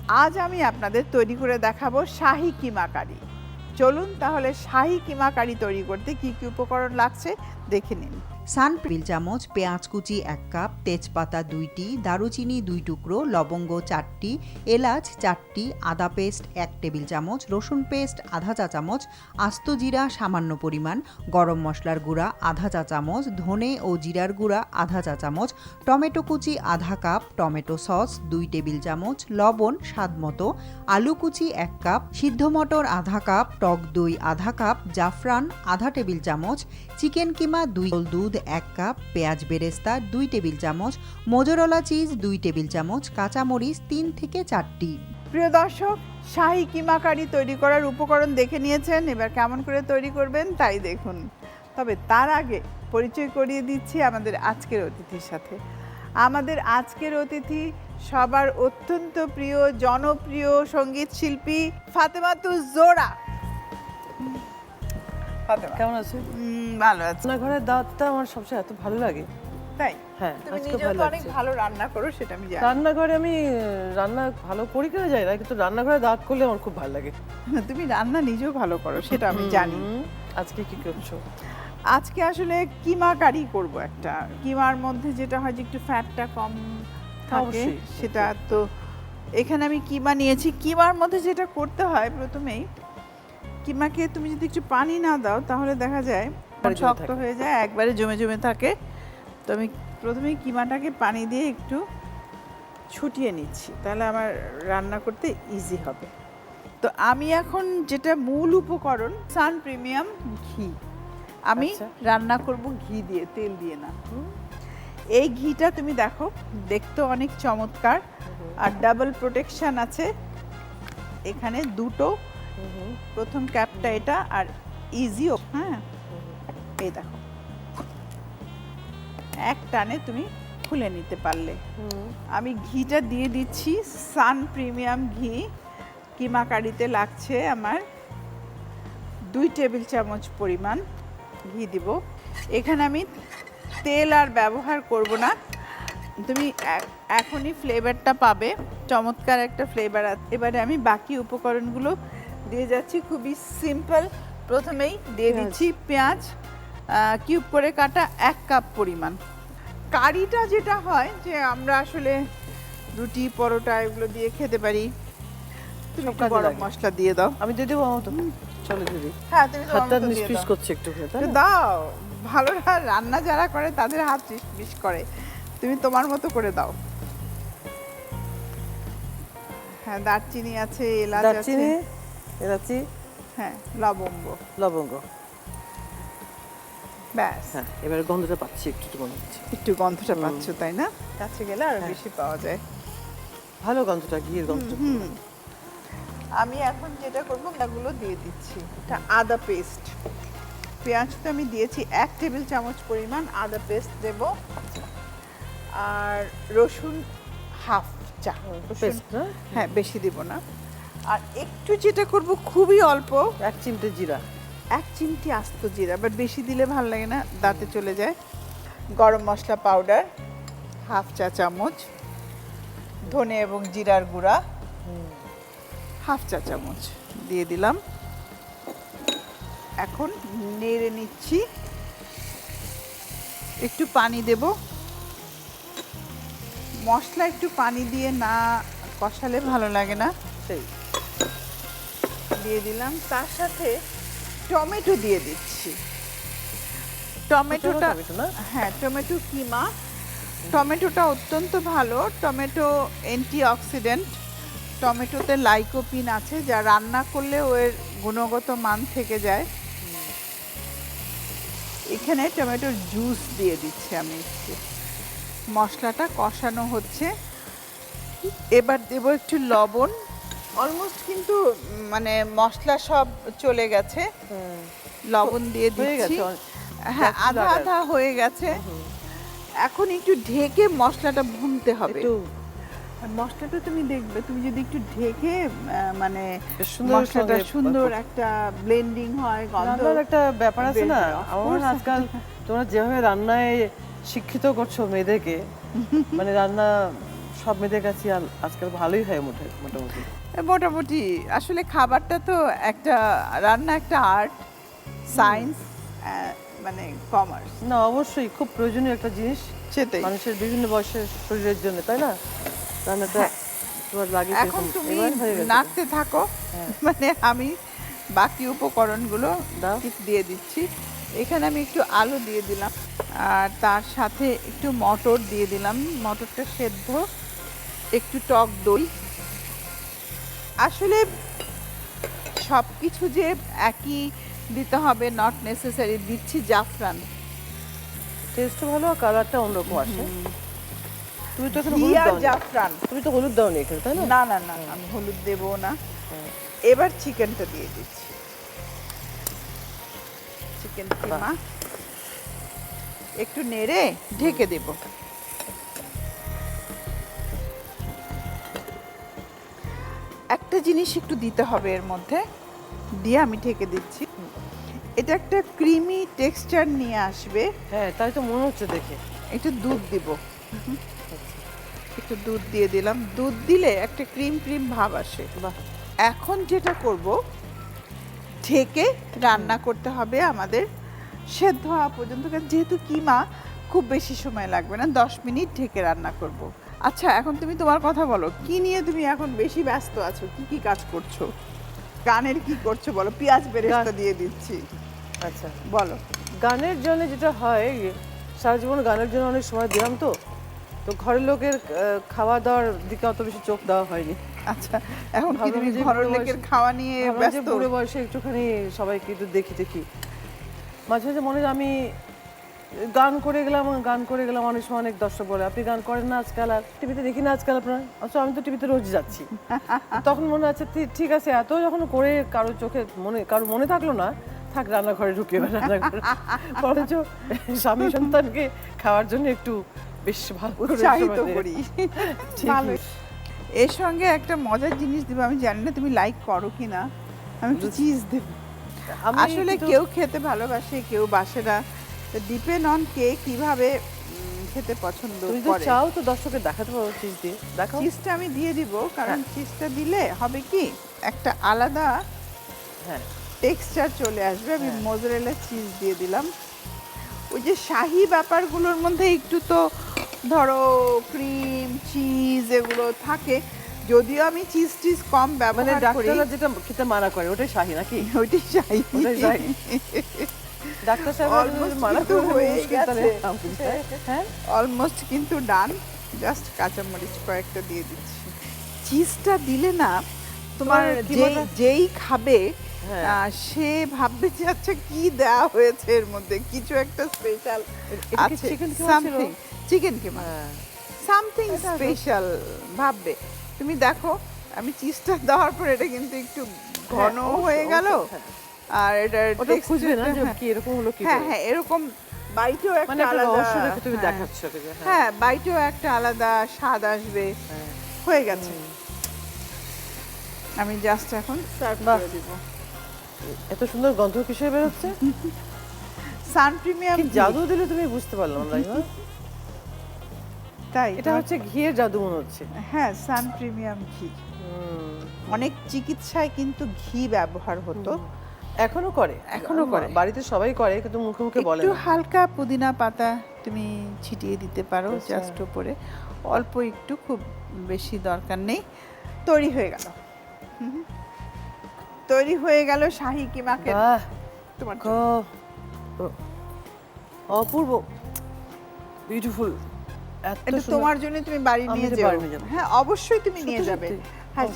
আজ আমি আপনাদের তৈরি করে দেখাবো শাহী কিমা কারি। চলুন তাহলে শাহী কিমা কারি তৈরি করতে কি কি উপকরণ লাগছে দেখে নিন। সান টেবিল চামচ, পেঁয়াজ কুচি 1 কাপ, তেজপাতা 2টি, দারুচিনি 2 টুকরো, লবঙ্গ 4টি, এলাচ 4টি, আদা পেস্ট 1 টেবিল চামচ, রসুন পেস্ট আধা চা চামচ, আস্ত জিরা সামান্য পরিমাণ, গরম মশলার গুঁড়া আধা চা চামচ, ধনে ও জিরার গুঁড়া আধা চা চামচ, টমেটো কুচি আধা কাপ, টমেটো সস 2 টেবিল চামচ, লবণ স্বাদমতো, আলু কুচি 1 কাপ, সিদ্ধ মটর আধা কাপ, টক দই আধা কাপ, জাফরান আধা টেবিল চামচ, চিকেন কিমা 2 দুধ 1 কাপ, পেঁয়াজ বেরেস্তা 2 টেবিল চামচ, মোজরেলা চিজ 2 টেবিল চামচ, কাঁচামরিচ 3 থেকে 4টি। প্রিয় দর্শক, শাহী কিমা কারি তৈরি করার উপকরণ দেখে নিয়েছেন, এবার কেমন করে তৈরি করবেন তাই দেখুন। তবে তার আগে পরিচয় করিয়ে দিচ্ছি আমাদের আজকের অতিথির সাথে। আমাদের আজকের অতিথি সবার অত্যন্ত প্রিয় জনপ্রিয় সঙ্গীত শিল্পী ফাতেমাতুজ জোহরা। কেমন আছেন? ভালো আছি। রান্নাঘরের দাওয়াতটা আমার সবচেয়ে এত ভালো লাগে। তাই? হ্যাঁ, তুমি আজকে নিজেও ভালো তো অনেক লাগছে। ভালো রান্না করো, সেটা আমি জানি। রান্নাঘরে আমি রান্না ভালো করি কিনা জানি না, কিন্তু রান্নাঘরে দাওয়াত করলে আমার খুব ভালো লাগে। তুমি রান্না নিজেও ভালো করো, সেটা আমি জানি। আজকে কি করছো? আজকে আসলে কিমা কারি করব একটা। কিমার মধ্যে যেটা হয় যে একটু ফ্যাটটা কম থাকে, অবশ্যই, সেটা তো এখানে আমি কিমা নিয়েছি। কিমার মধ্যে যেটা করতে হয় প্রথমেই, কিমাকে তুমি যদি একটু পানি না দাও তাহলে দেখা যায় জমে শক্ত থাকে। হয়ে যায়, একবারে জমে জমে থাকে। তো আমি প্রথমেই কিমাটাকে পানি দিয়ে একটু ছুটিয়ে নিচ্ছি, তাহলে আমার রান্না করতে ইজি হবে। তো আমি এখন যেটা মূল উপকরণ, সান প্রিমিয়াম ঘি। আমি আচ্ছা। রান্না করব ঘি দিয়ে, তেল দিয়ে না। এই ঘিটা তুমি দেখো, দেখতে অনেক চমৎকার, আর ডাবল প্রোটেকশন আছে এখানে দুটো। প্রথম ক্যাপটা এটা, আর ইজিও। হ্যাঁ, এই দেখো, এক টানে তুমি খুলে নিতে পারলে। আমি ঘিটা দিয়ে দিচ্ছি, সান প্রিমিয়াম ঘি। কিমা কারিতে লাগছে আমার 2 টেবিল চামচ পরিমাণ ঘি দিব। এখানে আমি তেল আর ব্যবহার করব না, তুমি এখনই ফ্লেভারটা পাবে, চমৎকার একটা ফ্লেভার আছে। এবারে আমি বাকি উপকরণগুলো দিয়ে যাচ্ছি, খুবই সিম্পল। প্রথমেই দিয়ে দিচ্ছি পেঁয়াজ, কিউব করে কাটা 1 কাপ পরিমাণ। কারিটা যেটা হয় যে আমরা আসলে রুটি পরোটা এগুলো দিয়ে খেতে পারি। তুমি একটু কাজে গরম লাগে। মশলা দিয়ে দাও। আমি দিয়ে দেবো আমার তো? চলো দিদি। হ্যাঁ, তুমি তোমার হাতটা মতো দিয়ে নিষ্পিস দাও। করছে একটু করে, তাই না? দাও, ভালো রান্না যারা করে তাদের হাত মিশ করে, তুমি তোমার মতো করে দাও। হ্যাঁ, দারচিনি আছে, এলাচ আছে, দারচিনি, এলাচি, হ্যাঁ, লবঙ্গ, লবঙ্গ। ব্যাস। হ্যাঁ, এবারে গন্ধটা পাচ্ছি, একটু গন্ধ পাচ্ছি। একটু গন্ধটা পাচ্ছ, তাই না? কাছে গেলে আরো হ্যাঁ। বেশি পাওয়া যায়। ভালো গন্ধটা, ঘিয়ের গন্ধটা। আমি এখন যেটা করবো এগুলো দিয়ে দিচ্ছি। এটা আদা পেস্ট। পেঁয়াজ তো আমি দিয়েছি, 1 টেবিল চামচ পরিমাণ আদা পেস্ট দেব, আর রসুন হাফ চা। পেস্ট না? হ্যাঁ, বেশি দিব না। আর একটু যেটা করব, খুবই অল্প, 1 চিমটে জিরা। 1 চিমটি আস্ত জিরা, বাট বেশি দিলে ভালো লাগে না, দাঁতে চলে যায়। গরম মশলা পাউডার হাফ চা চামচ, ধনে এবং জিরার গুঁড়া হাফ চা চামচ দিয়ে দিলাম। এখন নেড়ে নিচ্ছি, একটু পানি দেব। মশলা একটু পানি দিয়ে না কষালে ভালো লাগে না। সেই দিয়ে দিলাম, তার সাথে টমেটো দিয়ে দিচ্ছি। টমেটোটা, টমেটো না? হ্যাঁ, টমেটো কিমা। টমেটোটা অত্যন্ত ভালো, টমেটো অ্যান্টি অক্সিডেন্ট। টমেটোতে লাইকোপিন আছে, যা রান্না করলে এর গুণগত মান থেকে যায়। এখানে টমেটোর জুস দিয়ে দিচ্ছি আমি একটু। মশলাটা কষানো হচ্ছে, এবার দেব একটু লবণ। অলমোস্ট কিন্তু মানে মশলা সব চলে গেছে, লবণ দিয়ে হয়ে দিচ্ছি। গেছে, হ্যাঁ, আধা আধা হয়ে গেছে। এখন একটু ঢেকে মশলাটা ভুনতে হবে। একটু আর মশলাটা তুমি দেখবে, তুমি যদি একটু ঢেকে মানে বেশ সুন্দর মশলাটা সঙ্গে সুন্দর একটা ব্লেন্ডিং হয়, গন্ধ। রান্নার একটা ব্যাপার আছে না, বের হয়, of আমার course আজকাল তোমরা যেভাবে রান্নায় শিক্ষিত করছো মেয়েদেরকে, মানে রান্না সব মেয়েদের কাছে আজকাল ভালোই হয় মোটামুটি। মোটামুটি আসলে খাবারটা তো একটা রান্না একটা আর্ট, সায়েন্স, মানে কমার্স। না অবশ্যই খুব প্রয়োজনীয় একটা জিনিস সেটাই। মানুষের বিভিন্ন বয়সের শরীরের জন্য, তাই না? রান্নাটা তোমার লাগে এখন সেরকম। তুমি এবার হয়ে গেছে। নাড়তে থাকো, মানে আমি বাকি উপকরণগুলো দাও। দিয়ে দিচ্ছি। এখানে আমি একটু আলু দিয়ে দিলাম, আর তার সাথে একটু মটর দিয়ে দিলাম, মটরটা সেদ্ধ, একটু টক দই। আসলে সব কিছু যে একই দিতে হবে নট নেসেসারি, দিচ্ছি জাফরান। টেস্টও ভালো আর কালারটা অন্যরকম আসে। তুমি তো এখানে ঘি হলুদ আর দাও, জাফরান। তুমি তো হলুদ দাও নি এখানে, তাই না? না না না, আমি হলুদ দেবো না। এবার চিকেনটা দিয়ে দিচ্ছি, চিকেন কিমা। একটু নেড়ে ঢেকে দেব। একটা জিনিস একটু দিতে হবে এর মধ্যে, দিয়ে আমি ঢেকে দিচ্ছি। এটা একটা ক্রিমি টেক্সচার নিয়ে আসবে। হ্যাঁ তাই তো মনে হচ্ছে দেখে। একটু দুধ দিব, একটু দুধ দিয়ে দিলাম। দুধ দিলে একটা ক্রিম ক্রিম ভাব আসে। বাহ। এখন যেটা করব, ঢেকে রান্না করতে হবে আমাদের সেদ্ধ হওয়া পর্যন্ত, কারণ যেহেতু কিমা খুব বেশি সময় লাগবে না, 10 মিনিট ঢেকে রান্না করব। আচ্ছা, এখন তুমি তোমার কথা বলো, কি নিয়ে তুমি এখন বেশি ব্যস্ত আছো, কি কি কাজ করছো? গানের কি করছো বলো? পেঁয়াজ বেরেস্তা দিয়ে দিচ্ছি। আচ্ছা, বলো। গানের জন্য যেটা হয়, সারা জীবন গানের জন্য অনেক সময় দিলাম, তো ঘরের লোকের খাওয়া দাওয়ার দিকে অত বেশি চোখ দেওয়া হয়নি। আচ্ছা, এখন কি ভাবলাম তুমি যে ঘরের বুড়ো লোকের বয়সে- খাওয়া নিয়ে ভাবলাম যে ব্যস্ত? বুড়ো বয়সে একটুখানি সবাইকে একটু দেখি মাঝে মাঝে মনে হয় আমি গান করে গেলাম অনেক সময় অনেক দর্শক বলে আপনি গান করেন না আজকাল, আর টিভিতে দেখি না আজকাল আপনার। আচ্ছা, আমি তো টিভিতে রোজ যাচ্ছি। তখন মনে আছে ঠিক আছে, এত যখন করে কারো মনে থাকলো না, থাক রান্নাঘরে ঢুকে এবার রান্নাঘরে বরঞ্চ স্বামী সন্তানকে খাওয়ার জন্য একটু বেশ ভালো করে উৎসাহিত সময় দেয়। করি। ঠিকই। ভালো। এর সঙ্গে একটা মজার জিনিস দেবো, আমি জানি না তুমি লাইক করো কিনা, আমি একটু চিজ দেব। আমি আসলে কিন্তু- কেউ খেতে ভালোবাসে, কেউ বাসে না, ডিপেন্ড অন কে কিভাবে খেতে পছন্দ তুমি তো করে। চাও তো দর্শককে দেখাতে পারো চিজ দিয়ে, দেখাও। চিজটা আমি দিয়ে দিব, কারণ হ্যাঁ। চিজটা দিলে হবে কি, একটা আলাদা হ্যাঁ টেক্সচার চলে আসবে। আমি হ্যাঁ। মোজারেলা চিজ দিয়ে দিলাম। ওই যে শাহি ব্যাপারগুলোর মধ্যে একটু তো ধরো ক্রিম চিজ এগুলো থাকে, যদিও আমি চিজ টিজ কম মানে ব্যবহার করি। ডাক্তাররা যেটা খেতে মানা করে ওটাই শাহি নাকি? ওইটাই শাহি। ওটাই শাহি। ডাক্তার সাহেব Almost মানা কিন্তু করে হয়ে মুশকিল তাহলে। গেছে। হ্যাঁ অলমোস্ট কিন্তু ডান। জাস্ট কাঁচামরিচ কয়েকটা দিয়ে দিচ্ছি। চিজটা দিলে না তোমার তোমার কি যেই খাবে হ্যাঁ। সে ভাববে যে আচ্ছা কি দেওয়া হয়েছে এর মধ্যে, কিছু একটা স্পেশাল এটা কি আছে, chicken কিমা ছিল? সামথিং চিকেন কিমা, হ্যাঁ। সামথিং স্পেশাল ভাববে। তুমি দেখো, আমি চিজটা দেওয়ার পর এটা কিন্তু একটু ঘন অবশ্যই, হয়ে গেল, হ্যাঁ। আর এটা ওটা খুঁজবে না যে কি এরকম হলো কি হ্যাঁ করে। হ্যাঁ, এরকম বাইটেও মানে একটা একটা আলাদা, রহস্য রেখে তুমি হ্যাঁ, দেখাচ্ছ ওটাকে, হ্যাঁ। হ্যাঁ বাইটেও একটা আলাদা স্বাদ আসবে। হ্যাঁ। হয়ে গেছে, আমি জাস্ট এখন সার্ভ বাহ। করে দিব। এত সুন্দর গন্ধ কিসের বেরোচ্ছে? সান প্রিমিয়াম কি জাদু দিলে তুমি বুঝতে পারলাম না রাইমা? তাই এটা হচ্ছে ঘিয়ের জাদু মনে হচ্ছে। হ্যাঁ, সান প্রিমিয়াম ঘি। অনেক চিকিৎসায় কিন্তু ঘি ব্যবহার হতো, এখনো করে, এখনো করে। বাড়িতে সবাই করে কিন্তু মুখে মুখে বলে একটু না। হালকা পুদিনা পাতা তুমি ছিটিয়ে দিতে পারো আচ্ছা। জাস্ট উপরে, অল্প একটু, খুব বেশি দরকার নেই। তৈরি হয়ে গেল, তৈরি হয়ে গেল শাহী কিমাকে বাহ, তোমার। অপূর্ব, বিউটিফুল। এত এটা সুন্দর। তোমার জন্য, তুমি বাড়ি আমি নিয়ে তো যাও। বাড়ি নিয়ে যাবো। হ্যাঁ অবশ্যই তুমি নিয়ে সত্যি, যাবে। সত্যি। হ্যাঁ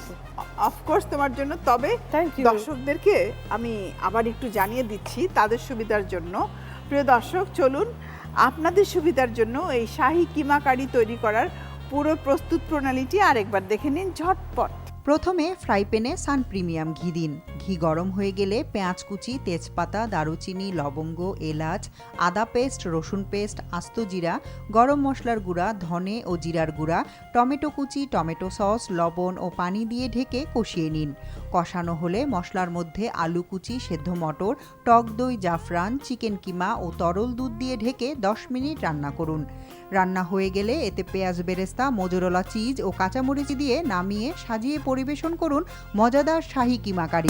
অফকোর্স তোমার জন্য। তবে Thank you. দর্শকদেরকে আমি আবার একটু জানিয়ে দিচ্ছি তাদের সুবিধার জন্য। প্রিয় দর্শক, চলুন আপনাদের সুবিধার জন্য এই শাহী কিমা কারি তৈরি করার পুরো প্রস্তুত প্রণালীটি আরেকবার দেখে নিন ঝটপট। প্রথমে ফ্রাই প্যানে সান প্রিমিয়াম ঘি দিন। ঘি গরম হয়ে গেলে পেঁয়াজ কুচি, তেজপাতা, দারুচিনি, লবঙ্গ, এলাচ, আদা পেস্ট, রসুন পেস্ট, আস্ত জিরা, গরম মশলার গুঁড়া, ধনে ও জিরার গুঁড়া, টমেটো কুচি, টমেটো সস, লবণ ও পানি দিয়ে ঢেকে কষিয়ে নিন। কষানো হলে মশলার মধ্যে আলু কুচি, সেদ্ধ মটর, টক দই, জাফরান, চিকেন কিমা ও তরল দুধ দিয়ে ঢেকে 10 মিনিট রান্না করুন। রান্না হয়ে গেলে এতে পেঁয়াজ বেরেস্তা, মোজরেলা চিজ ও কাঁচামরিচ দিয়ে নামিয়ে সাজিয়ে পরিবেশন করুন মজাদার শাহী কিমা কারি।